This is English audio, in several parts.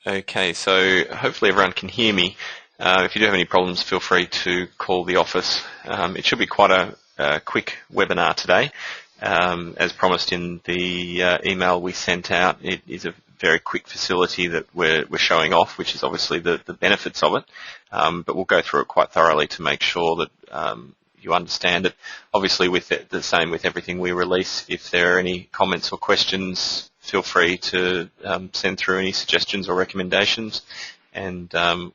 Okay, so hopefully everyone can hear me. If you do have any problems, feel free to call the office. It should be quite a quick webinar today. As promised in the email we sent out, it is a very quick facility that we're showing off, which is obviously the benefits of it. But we'll go through it quite thoroughly to make sure that you understand it. Obviously, with the same with everything we release, if there are any comments or questions, feel free to send through any suggestions or recommendations, and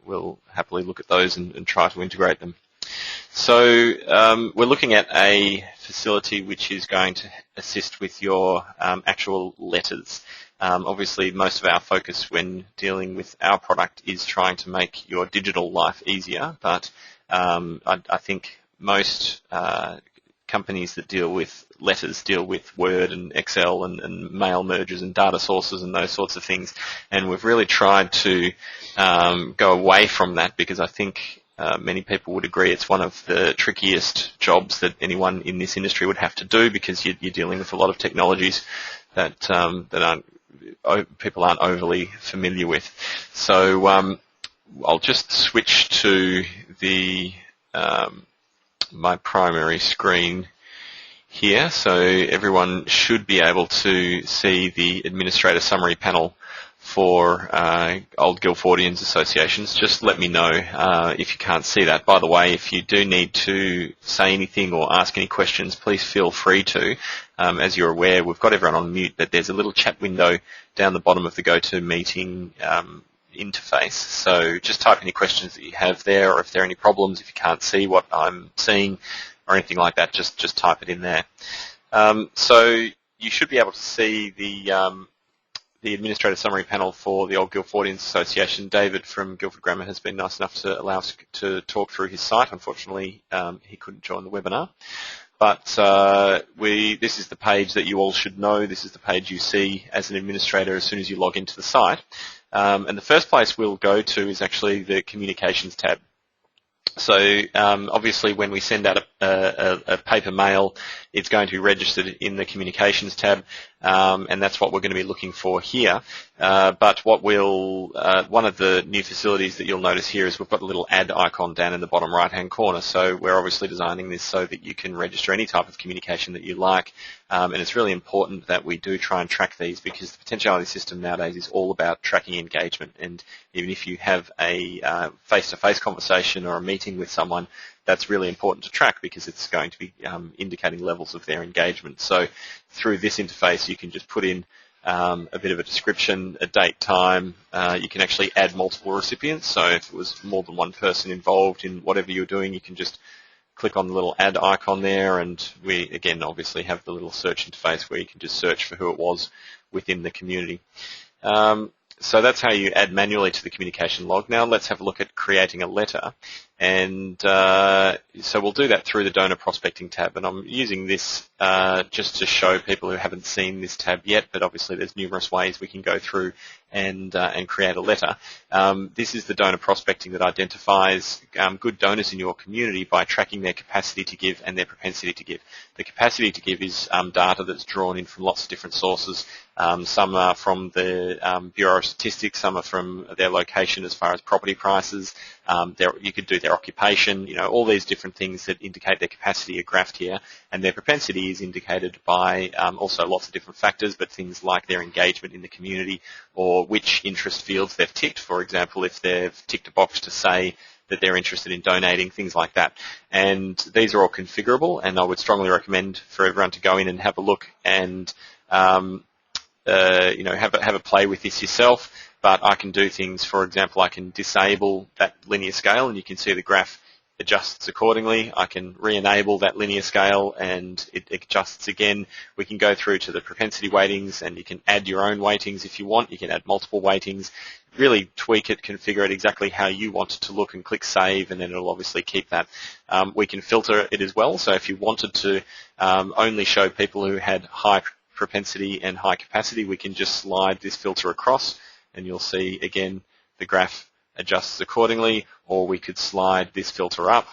we'll happily look at those and try to integrate them. So we're looking at a facility which is going to assist with your actual letters. Obviously, most of our focus when dealing with our product is trying to make your digital life easier, but I think most companies that deal with letters deal with Word and Excel and mail mergers and data sources and those sorts of things. And we've really tried to go away from that because I think many people would agree it's one of the trickiest jobs that anyone in this industry would have to do because you're dealing with a lot of technologies that people aren't overly familiar with. So I'll just switch to the my primary screen here, so everyone should be able to see the administrator summary panel for Old Guildfordians Associations. Just let me know if you can't see that. By the way, if you do need to say anything or ask any questions, please feel free to. As you're aware, we've got everyone on mute, but there's a little chat window down the bottom of the GoToMeeting interface. So just type any questions that you have there, or if there are any problems, if you can't see what I'm seeing or anything like that, just type it in there. So you should be able to see the administrative summary panel for the Old Guildfordians Association. David from Guildford Grammar has been nice enough to allow us to talk through his site. Unfortunately, he couldn't join the webinar. But this is the page that you all should know. This is the page you see as an administrator as soon as you log into the site. And the first place we'll go to is actually the Communications tab. So obviously when we send out a paper mail, it's going to be registered in the Communications tab, and that's what we're going to be looking for here. But what one of the new facilities that you'll notice here is we've got a little add icon down in the bottom right-hand corner. So we're obviously designing this so that you can register any type of communication that you like, and it's really important that we do try and track these because the potentiality system nowadays is all about tracking engagement. And even if you have a face-to-face conversation or a meeting with someone, that's really important to track because it's going to be indicating levels of their engagement. So through this interface, you can just put in a bit of a description, a date, time. You can actually add multiple recipients. So if it was more than one person involved in whatever you're doing, you can just click on the little add icon there, and we, again, obviously have the little search interface where you can just search for who it was within the community. So that's how you add manually to the communication log. Now let's have a look at creating a letter. And so we'll do that through the donor prospecting tab. And I'm using this just to show people who haven't seen this tab yet, but obviously there's numerous ways we can go through and create a letter. This is the donor prospecting that identifies good donors in your community by tracking their capacity to give and their propensity to give. The capacity to give is data that's drawn in from lots of different sources. Some are from the Bureau of Statistics, some are from their location as far as property prices. You could do their occupation, all these different things that indicate their capacity are graphed here, and their propensity is indicated by also lots of different factors, but things like their engagement in the community or which interest fields they've ticked. For example, if they've ticked a box to say that they're interested in donating, things like that. And these are all configurable, and I would strongly recommend for everyone to go in and have a look and have a play with this yourself. But I can do things, for example, I can disable that linear scale and you can see the graph adjusts accordingly. I can re-enable that linear scale and it adjusts again. We can go through to the propensity weightings and you can add your own weightings if you want. You can add multiple weightings, really tweak it, configure it exactly how you want it to look and click save, and then it'll obviously keep that. We can filter it as well. So if you wanted to only show people who had high propensity and high capacity, we can just slide this filter across and you'll see again the graph adjusts accordingly, or we could slide this filter up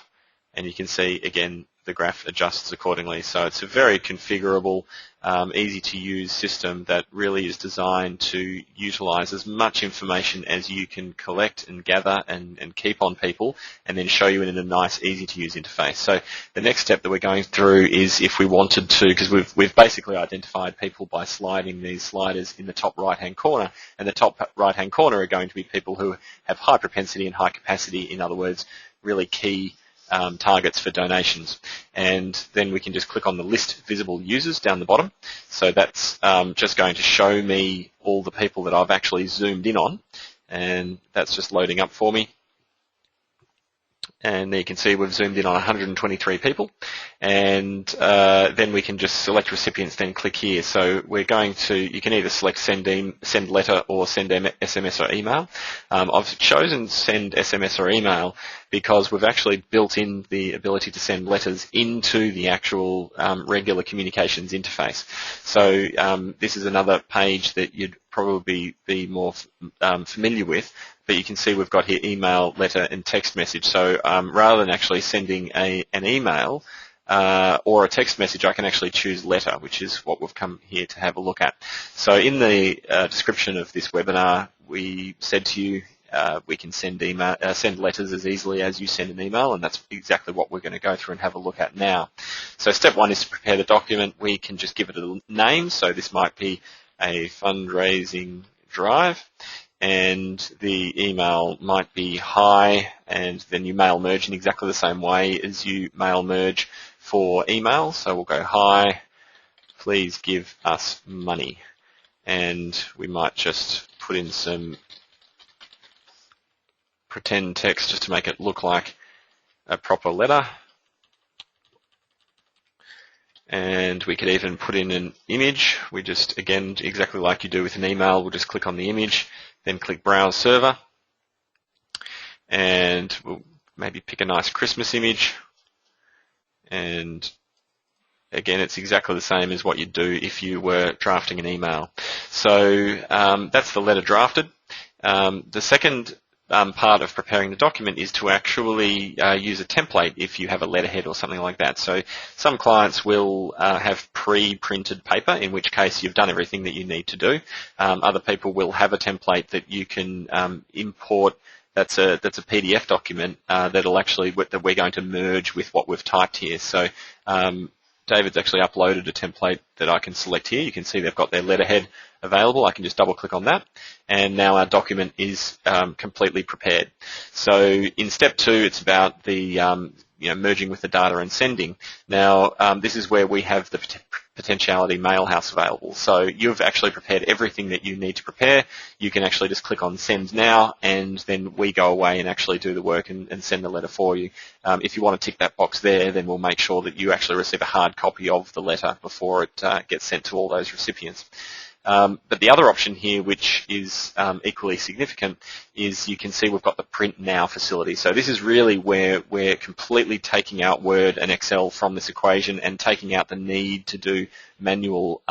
and you can see again the graph adjusts accordingly. So it's a very configurable, easy to use system that really is designed to utilize as much information as you can collect and gather and keep on people, and then show you in a nice, easy to use interface. So the next step that we're going through is if we wanted to, because we've basically identified people by sliding these sliders in the top right hand corner, and the top right hand corner are going to be people who have high propensity and high capacity, in other words, really key targets for donations. And then we can just click on the list visible users down the bottom. So that's just going to show me all the people that I've actually zoomed in on, and that's just loading up for me. And there you can see we've zoomed in on 123 people, and then we can just select recipients, then click here. So we're going to, you can either select send letter or send SMS or email. I've chosen send SMS or email because we've actually built in the ability to send letters into the actual regular communications interface. So this is another page that you'd probably be more familiar with, but you can see we've got here email, letter and text message. So rather than actually sending an email or a text message, I can actually choose letter, which is what we've come here to have a look at. So in the description of this webinar, we said to you we can send letters as easily as you send an email, and that's exactly what we're going to go through and have a look at now. So step one is to prepare the document. We can just give it a name. So this might be a fundraising drive, and the email might be hi, and then you mail merge in exactly the same way as you mail merge for email. So we'll go hi, please give us money, and we might just put in some pretend text just to make it look like a proper letter. And we could even put in an image. We just, again, exactly like you do with an email, we'll just click on the image, then click Browse Server, and we'll maybe pick a nice Christmas image. And again, it's exactly the same as what you'd do if you were drafting an email. So that's the letter drafted. The second part of preparing the document is to actually use a template if you have a letterhead or something like that. So some clients will have pre-printed paper, in which case you've done everything that you need to do. Other people will have a template that you can import. That's a PDF document that we're going to merge with what we've typed here. So David's actually uploaded a template that I can select here. You can see they've got their letterhead available. I can just double click on that, and now our document is completely prepared. So in step two, it's about the merging with the data and sending. Now this is where we have the Potentiality Mailhouse available. So you've actually prepared everything that you need to prepare. You can actually just click on Send Now, and then we go away and actually do the work and send the letter for you. If you want to tick that box there, then we'll make sure that you actually receive a hard copy of the letter before it gets sent to all those recipients. But the other option here, which is equally significant, is you can see we've got the Print Now facility. So this is really where we're completely taking out Word and Excel from this equation and taking out the need to do manual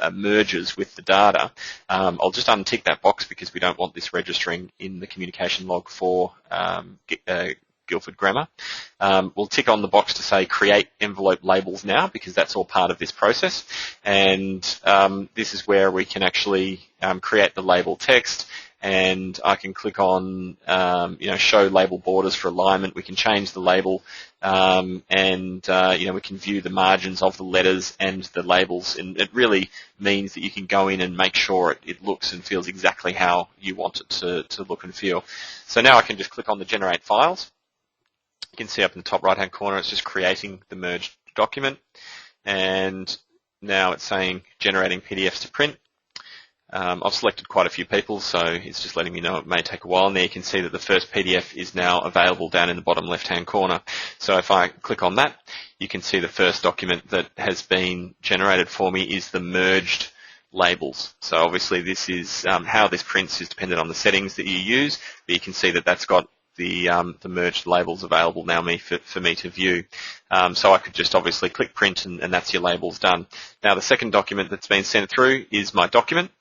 merges with the data. I'll just untick that box because we don't want this registering in the communication log for Guildford Grammar. We'll tick on the box to say create envelope labels now, because that's all part of this process, and this is where we can actually create the label text, and I can click on show label borders for alignment. We can change the label, and we can view the margins of the letters and the labels, and it really means that you can go in and make sure it looks and feels exactly how you want it to look and feel. So now I can just click on the generate files. You can see up in the top right hand corner it's just creating the merged document, and now it's saying generating PDFs to print. I've selected quite a few people, so it's just letting me know it may take a while. And there you can see that the first PDF is now available down in the bottom left hand corner. So if I click on that, you can see the first document that has been generated for me is the merged labels. So obviously this is how this prints is dependent on the settings that you use, but you can see that that's got the merged labels available now for me to view. So I could just obviously click print, and that's your labels done. Now the second document that's been sent through is my document,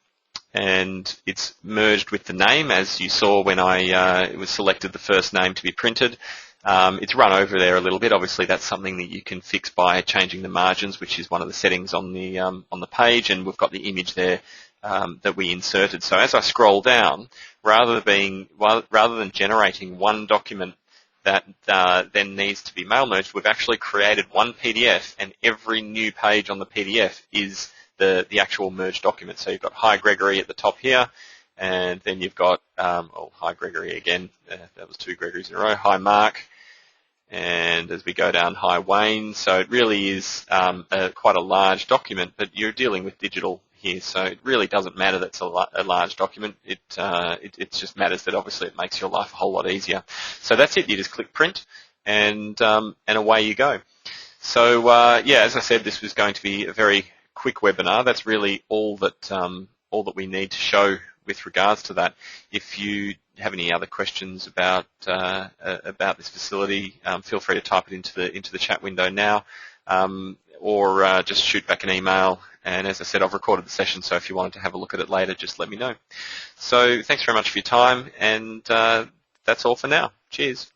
and it's merged with the name, as you saw when I it was selected the first name to be printed. It's run over there a little bit. Obviously, that's something that you can fix by changing the margins, which is one of the settings on the page, and we've got the image there that we inserted. So as I scroll down, rather than generating one document that then needs to be mail merged, we've actually created one PDF, and every new page on the PDF is the actual merged document. So you've got Hi Gregory at the top here, and then you've got Hi Gregory again. That was 2 Gregorys in a row. Hi Mark. And as we go down, Hi Wayne. So it really is quite a large document, but you're dealing with digital here, so it really doesn't matter that it's a large document. It just matters that obviously it makes your life a whole lot easier. So that's it. You just click print, and away you go. So yeah, as I said, this was going to be a very quick webinar. That's really all that we need to show with regards to that. If you have any other questions about this facility, feel free to type it into the chat window now, or just shoot back an email. And as I said, I've recorded the session, so if you wanted to have a look at it later, just let me know. So thanks very much for your time, and that's all for now. Cheers.